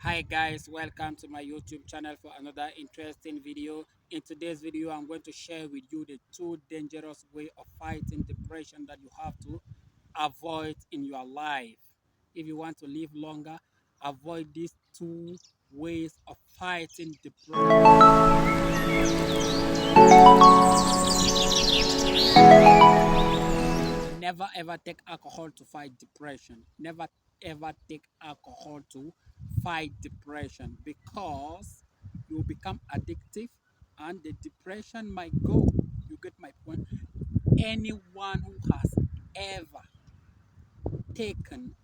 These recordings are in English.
Hi guys, welcome to my YouTube channel for another interesting video. In today's video, I'm going to share with you the two dangerous way of fighting depression that you have to avoid in your life. If you want to live longer, avoid these two ways of fighting depression. Never ever take alcohol to fight depression. Never ever take alcohol to fight depression because you become addictive and the depression might go. You get my point? Anyone who has ever taken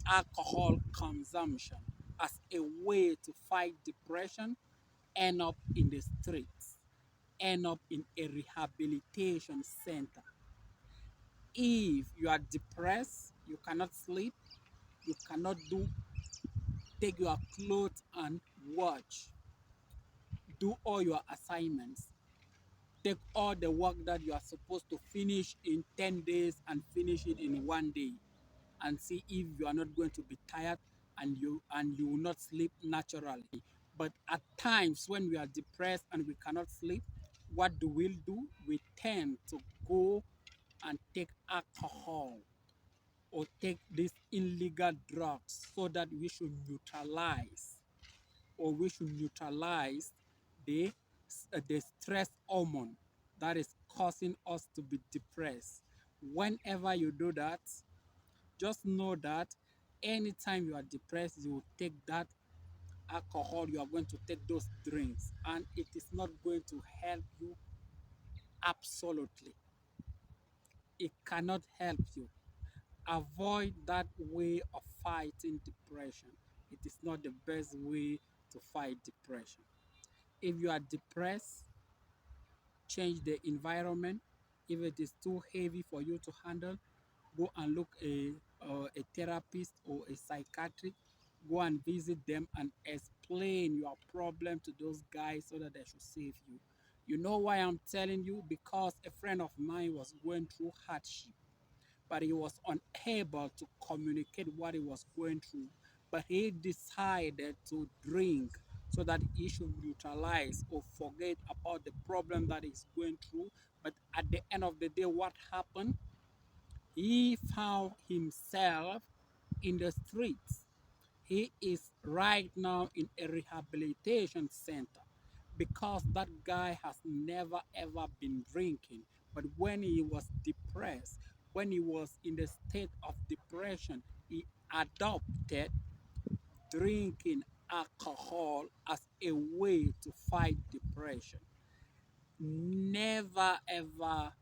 alcohol consumption as a way to fight depression end up in the streets, end up in a rehabilitation center. If you are depressed, you cannot sleep, you cannot take your clothes and watch, do all your assignments, take all the work that you are supposed to finish in 10 days and finish it in 1 day, and see if you are not going to be tired and you will not sleep naturally. But at times when we are depressed and we cannot sleep, what do? We tend to go and take alcohol or take these illegal drugs so that we should neutralize the the stress hormone that is causing us to be depressed. Whenever you do that, just know that anytime you are depressed, you will take that alcohol, you are going to take those drinks, and it is not going to help you. Absolutely, it cannot help you. Avoid that way of fighting depression. It is not the best way to fight depression. If you are depressed, change the environment. If it is too heavy for you to handle, go and look a therapist or a psychiatrist. Go and visit them and explain your problem to those guys so that they should save you. You know why I'm telling you? Because a friend of mine was going through hardship, but he was unable to communicate what he was going through. But he decided to drink so that he should neutralize or forget about the problem that he's going through. But at the end of the day, what happened? He found himself in the streets. He is right now in a rehabilitation center because that guy has never ever been drinking. But when he was depressed, when he was in the state of depression, he adopted drinking alcohol as a way to fight depression. Never ever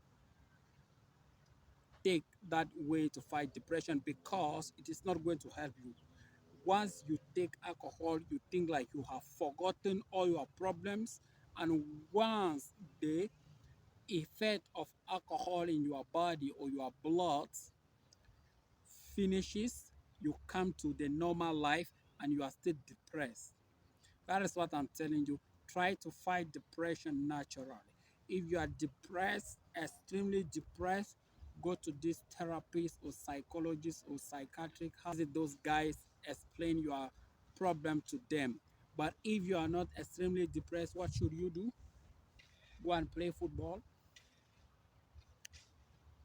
take that way to fight depression because it is not going to help you. Once you take alcohol, you think like you have forgotten all your problems. And once the effect of alcohol in your body or your blood finishes, you come to the normal life and you are still depressed. That is what I'm telling you. Try to fight depression naturally. If you are depressed, extremely depressed, go to this therapist or psychologist or psychiatric. Has it those guys explain your problem to them? But if you are not extremely depressed, what should you do? Go and play football.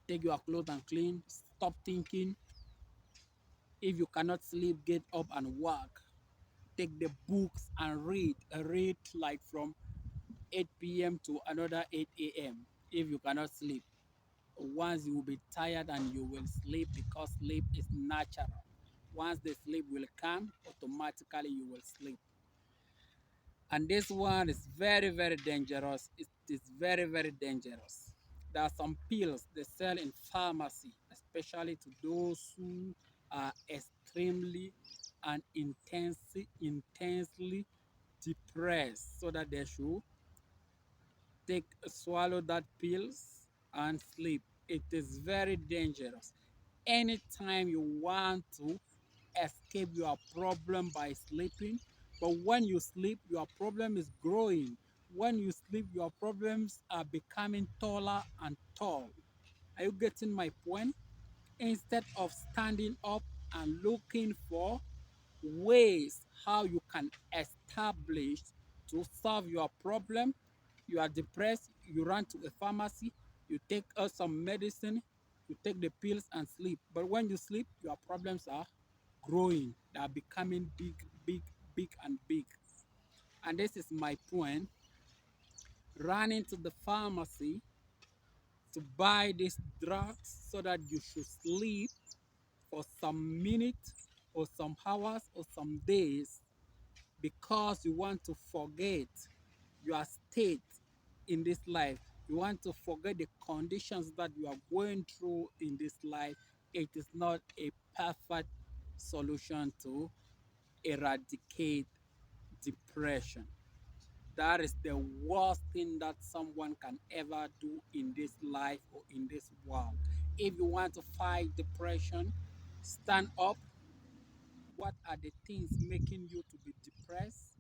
Take your clothes and clean. Stop thinking. If you cannot sleep, get up and work. Take the books and read. Read like from 8 p.m. to another 8 a.m. if you cannot sleep. Once you will be tired and you will sleep because sleep is natural. Once the sleep will come, automatically you will sleep. And this one is very, very dangerous. It is very, very dangerous. There are some pills they sell in pharmacy, especially to those who are extremely and intensely depressed, so that they should swallow that pills and sleep. It is very dangerous. Anytime you want to escape your problem by sleeping, but when you sleep, your problem is growing. When you sleep, your problems are becoming taller and tall. Are you getting my point? Instead of standing up and looking for ways how you can establish to solve your problem. You are depressed, you run to a pharmacy, you take some medicine, you take the pills and sleep. But when you sleep, your problems are growing, they are becoming big, big, big, and big. And this is my point. Run into the pharmacy to buy these drugs so that you should sleep for some minutes or some hours or some days because you want to forget your state in this life. You want to forget the conditions that you are going through in this life. It is not a perfect solution to eradicate depression. That is the worst thing that someone can ever do in this life or in this world. If you want to fight depression, stand up. What are the things making you to be depressed?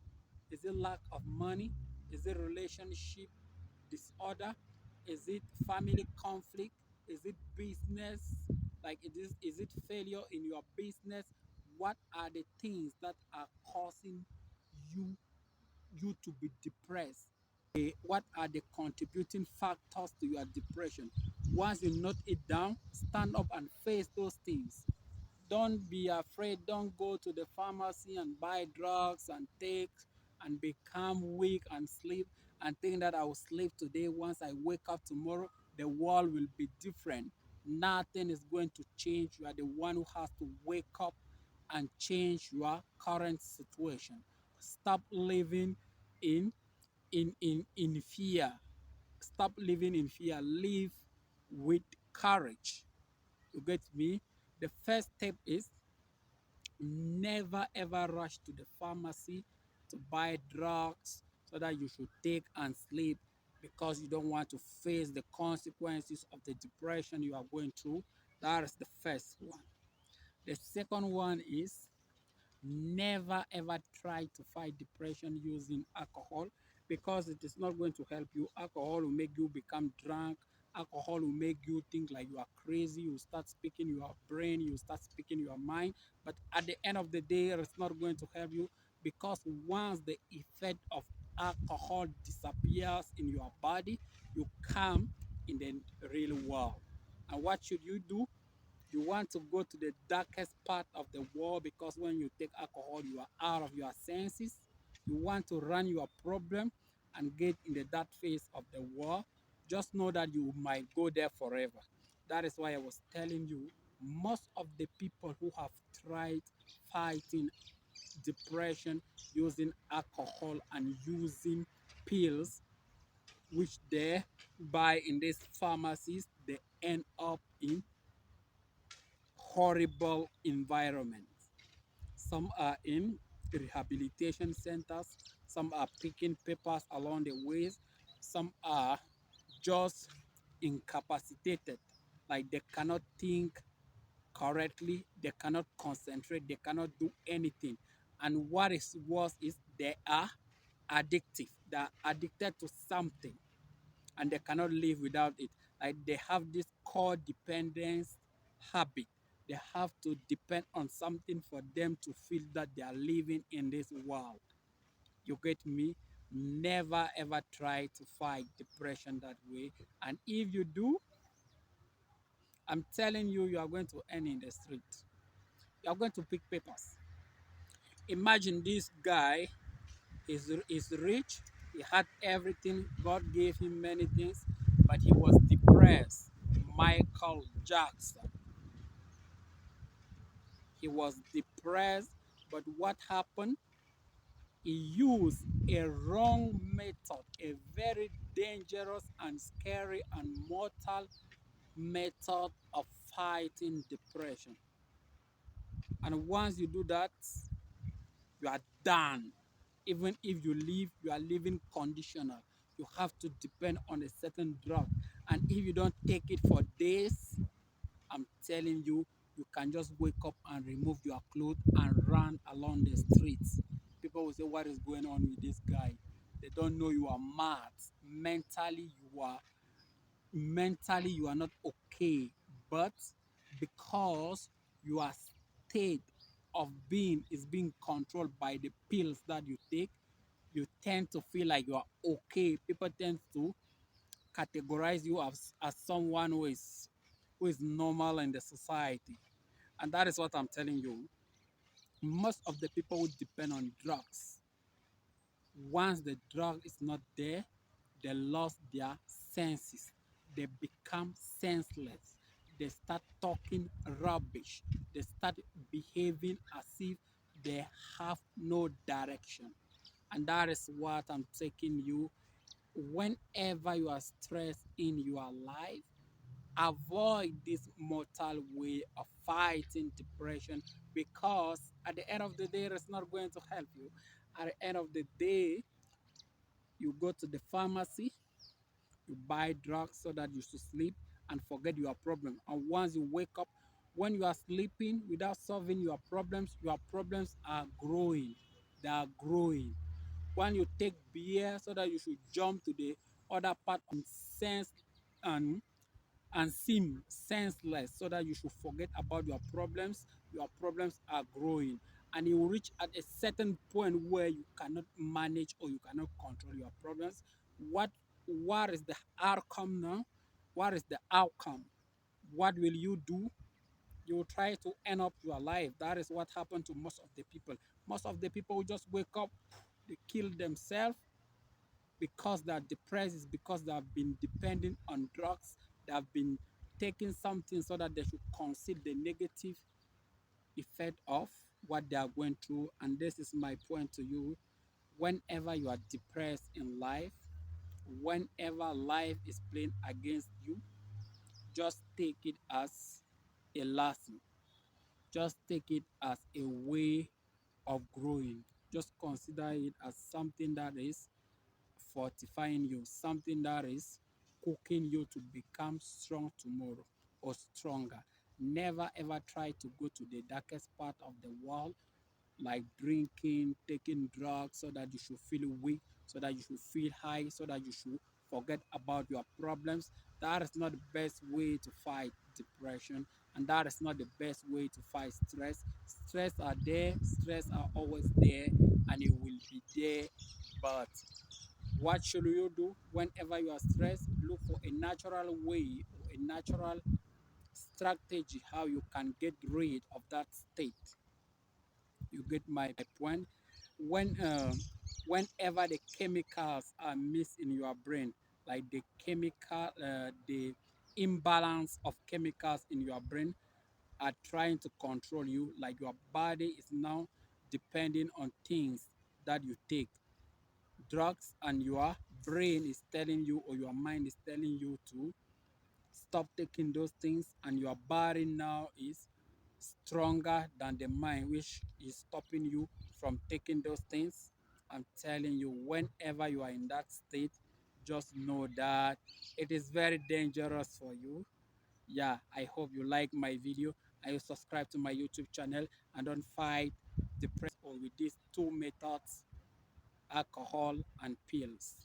Is it lack of money? Is it relationship disorder? Is it family conflict? Is it business? Like is it failure in your business? What are the things that are causing you to be depressed? What are the contributing factors to your depression? Once you note it down, stand up and face those things. Don't be afraid. Don't go to the pharmacy and buy drugs and take and become weak and sleep and think that I will sleep today. Once I wake up tomorrow, the world will be different. Nothing is going to change. You are the one who has to wake up and change your current situation. Stop living in in fear. Stop living in fear. Live with courage. You get me? The first step is never ever rush to the pharmacy to buy drugs so that you should take and sleep because you don't want to face the consequences of the depression you are going through. That is the first one. The second one is never ever try to fight depression using alcohol because it is not going to help you. Alcohol will make you become drunk. Alcohol will make you think like you are crazy. You start speaking your brain, you start speaking your mind. But at the end of the day, it's not going to help you because once the effect of alcohol disappears in your body, you come in the real world. And what should you do? You want to go to the darkest part of the world because when you take alcohol, you are out of your senses. You want to run your problem and get in the dark phase of the world. Just know that you might go there forever. That is why I was telling you, most of the people who have tried fighting depression using alcohol and using pills, which they buy in these pharmacies, they end up in horrible environments. Some are in rehabilitation centers, some are picking papers along the ways, some are just incapacitated, like they cannot think correctly, they cannot concentrate, they cannot do anything. And what is worse is they are addictive, they are addicted to something and they cannot live without it. Like they have this core dependence habit. They have to depend on something for them to feel that they are living in this world. You get me? Never ever try to fight depression that way. And if you do, I'm telling you, you are going to end in the street. You are going to pick papers. Imagine this guy is rich. He had everything. God gave him many things, but he was depressed. Michael Jackson. He was depressed, but what happened? He used a wrong method, a very dangerous and scary and mortal method of fighting depression. And once you do that, you are done. Even if you live, you are living conditional. You have to depend on a certain drug. And if you don't take it for days, I'm telling you, you can just wake up and remove your clothes and run along the streets. People will say, what is going on with this guy? They don't know you are mad. Mentally you are not okay. But because you are stayed of being is being controlled by the pills that you take, you tend to feel like you are okay. People tend to categorize you as someone who is normal in the society. And that is what I'm telling you. Most of the people who depend on drugs, once the drug is not there, they lost their senses. They become senseless. They start talking rubbish. They start behaving as if they have no direction. And that is what I'm taking you. Whenever you are stressed in your life, avoid this mortal way of fighting depression, because at the end of the day, it's not going to help you. At the end of the day, you go to the pharmacy, you buy drugs so that you should sleep and forget your problem. And once you wake up, when you are sleeping without solving your problems are growing. They are growing. When you take beer so that you should jump to the other part and sense and seem senseless so that you should forget about your problems are growing. And you will reach at a certain point where you cannot manage or you cannot control your problems. What is the outcome now? What is the outcome? What will you do? You will try to end up your life. That is what happened to most of the people. Most of the people who just wake up, they kill themselves because they are depressed, is because they have been depending on drugs. They have been taking something so that they should conceal the negative effect of what they are going through. And this is my point to you. Whenever you are depressed in life, whenever life is playing against you, just take it as a lesson. Just take it as a way of growing. Just consider it as something that is fortifying you, something that is cooking you to become strong tomorrow or stronger. Never ever try to go to the darkest part of the world, like drinking, taking drugs, so that you should feel weak, so that you should feel high, so that you should forget about your problems. That is not the best way to fight depression, and that is not the best way to fight stress. Stress are there, stress are always there, and it will be there. But what should you do whenever you are stressed? Look for a natural way or a natural strategy how you can get rid of that state. You get my point? When whenever the chemicals are missed in your brain, like the imbalance of chemicals in your brain are trying to control you, like your body is now depending on things that you take, drugs, and your brain is telling you or your mind is telling you to stop taking those things, and your body now is stronger than the mind which is stopping you from taking those things. I'm telling you, whenever you are in that state, just know that it is very dangerous for you. Yeah, I hope you like my video and you subscribe to my YouTube channel, and don't fight depression or with these two methods, alcohol and pills.